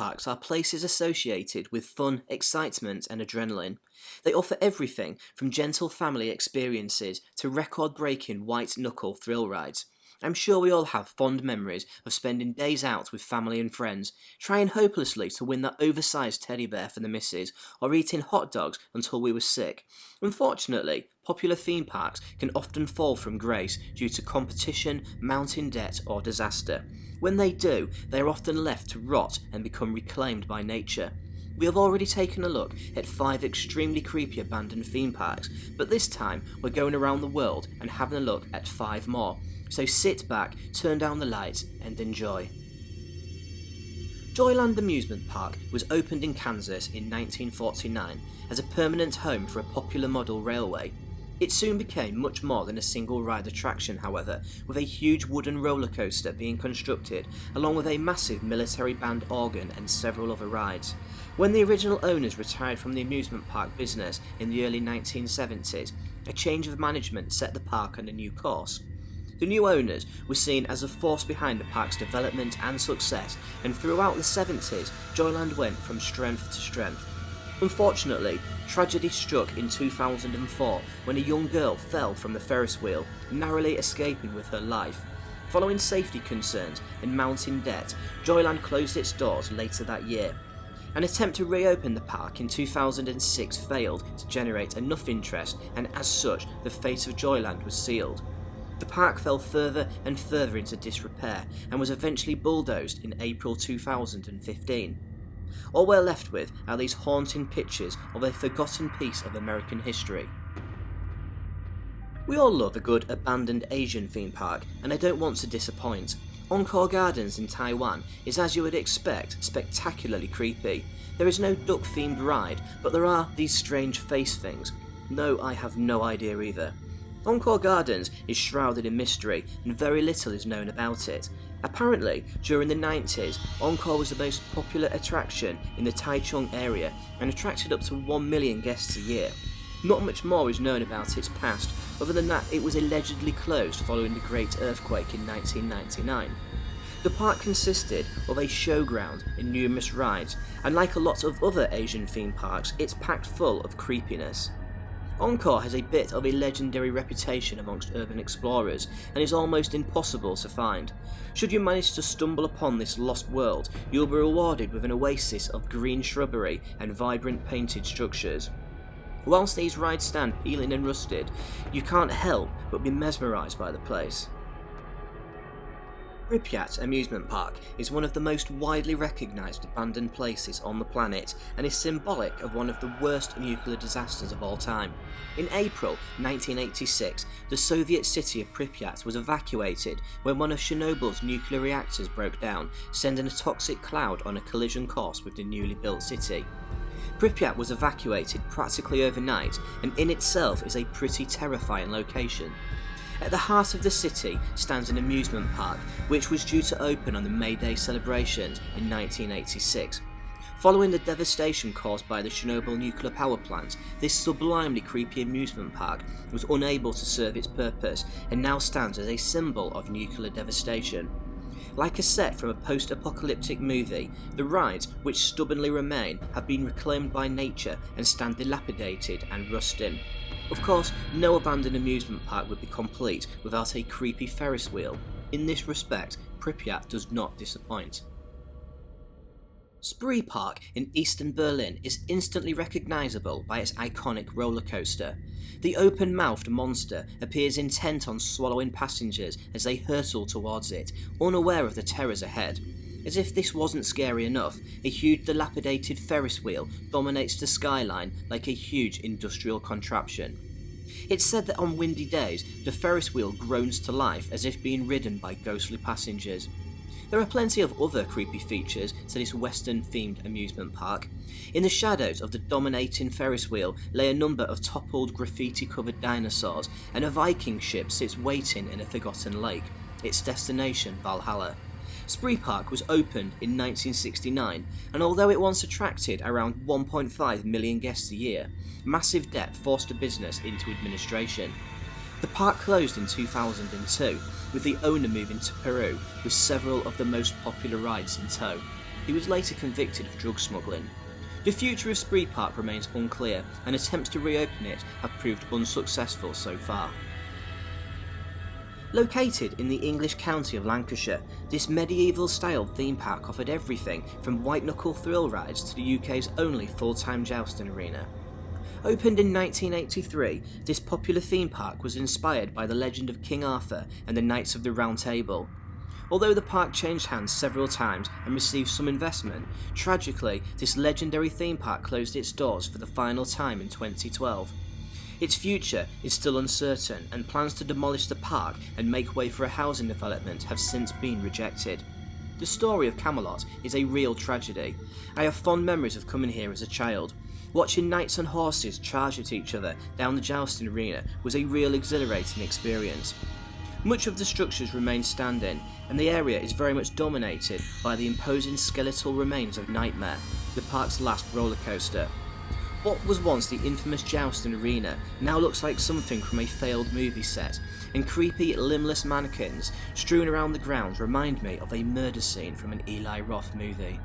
parks are places associated with fun, excitement and adrenaline. They offer everything from gentle family experiences to record-breaking white-knuckle thrill rides. I'm sure we all have fond memories of spending days out with family and friends, trying hopelessly to win that oversized teddy bear for the missus, or eating hot dogs until we were sick. Unfortunately, popular theme parks can often fall from grace due to competition, mounting debt or disaster. When they do, they are often left to rot and become reclaimed by nature. We have already taken a look at 5 extremely creepy abandoned theme parks, but this time we're going around the world and having a look at 5 more. So sit back, turn down the lights and enjoy. JOYLAND amusement park was opened in Kansas in 1949 as a permanent home for a popular model railway. It soon became much more than a single ride attraction, however, with a huge wooden roller coaster being constructed along with a massive military band organ and several other rides. When the original owners retired from the amusement park business in the early 1970s, a change of management set the park on a new course. The new owners were seen as a force behind the park's development and success, and throughout the 70s, JOYLAND went from strength to strength. Unfortunately, tragedy struck in 2004 when a young girl fell from the Ferris wheel, narrowly escaping with her life. Following safety concerns and mounting debt, JOYLAND closed its doors later that year. An attempt to reopen the park in 2006 failed to generate enough interest, and as such, the fate of JOYLAND was sealed. The park fell further and further into disrepair and was eventually bulldozed in April 2015. All we're left with are these haunting pictures of a forgotten piece of American history. We all love a good abandoned Asian theme park, and I don't want to disappoint. ENCORÉGARDENS in Taiwan is, as you would expect, spectacularly creepy. There is no duck-themed ride, but there are these strange face things. No, I have no idea either. ENCORÉGARDENS is shrouded in mystery and very little is known about it. Apparently, during the 90s, Encore was the most popular attraction in the Taichung area and attracted up to 1 million guests a year. Not much more is known about its past, other than that it was allegedly closed following the Great Earthquake in 1999. The park consisted of a showground and numerous rides, and like a lot of other Asian theme parks, it's packed full of creepiness. Encore has a bit of a legendary reputation amongst urban explorers and is almost impossible to find. Should you manage to stumble upon this lost world, you'll be rewarded with an oasis of green shrubbery and vibrant painted structures. Whilst these rides stand peeling and rusted, you can't help but be mesmerised by the place. PRIPYAT amusement park is one of the most widely recognised abandoned places on the planet and is symbolic of one of the worst nuclear disasters of all time. In April 1986, the Soviet city of Pripyat was evacuated when one of Chernobyl's nuclear reactors broke down, sending a toxic cloud on a collision course with the newly built city. Pripyat was evacuated practically overnight and in itself is a pretty terrifying location. At the heart of the city stands an amusement park, which was due to open on the May Day celebrations in 1986. Following the devastation caused by the Chernobyl nuclear power plant, this sublimely creepy amusement park was unable to serve its purpose and now stands as a symbol of nuclear devastation. Like a set from a post-apocalyptic movie, the rides, which stubbornly remain, have been reclaimed by nature and stand dilapidated and rusting. Of course, no abandoned amusement park would be complete without a creepy Ferris wheel. In this respect, Pripyat does not disappoint. SPREEPARK in eastern Berlin is instantly recognisable by its iconic roller coaster. The open-mouthed monster appears intent on swallowing passengers as they hurtle towards it, unaware of the terrors ahead. As if this wasn't scary enough, a huge dilapidated Ferris wheel dominates the skyline like a huge industrial contraption. It's said that on windy days, the Ferris wheel groans to life as if being ridden by ghostly passengers. There are plenty of other creepy features to this western-themed amusement park. In the shadows of the dominating Ferris wheel lay a number of toppled graffiti-covered dinosaurs, and a Viking ship sits waiting in a forgotten lake, its destination Valhalla. SPREEPARK was opened in 1969, and although it once attracted around 1.5 million guests a year, massive debt forced the business into administration. The park closed in 2002, with the owner moving to Peru with several of the most popular rides in tow. He was later convicted of drug smuggling. The future of SPREEPARK remains unclear, and attempts to reopen it have proved unsuccessful so far. Located in the English county of Lancashire, this medieval-style theme park offered everything from white-knuckle thrill rides to the UK's only full-time jousting arena. Opened in 1983, this popular theme park was inspired by the legend of King Arthur and the Knights of the Round Table. Although the park changed hands several times and received some investment, tragically, this legendary theme park closed its doors for the final time in 2012. Its future is still uncertain, and plans to demolish the park and make way for a housing development have since been rejected. The story of Camelot is a real tragedy. I have fond memories of coming here as a child. Watching knights and horses charge at each other down the jousting arena was a real exhilarating experience. Much of the structures remain standing, and the area is very much dominated by the imposing skeletal remains of Nightmare, the park's last roller coaster. What was once the infamous jousting arena now looks like something from a failed movie set, and creepy, limbless mannequins strewn around the grounds remind me of a murder scene from an Eli Roth movie.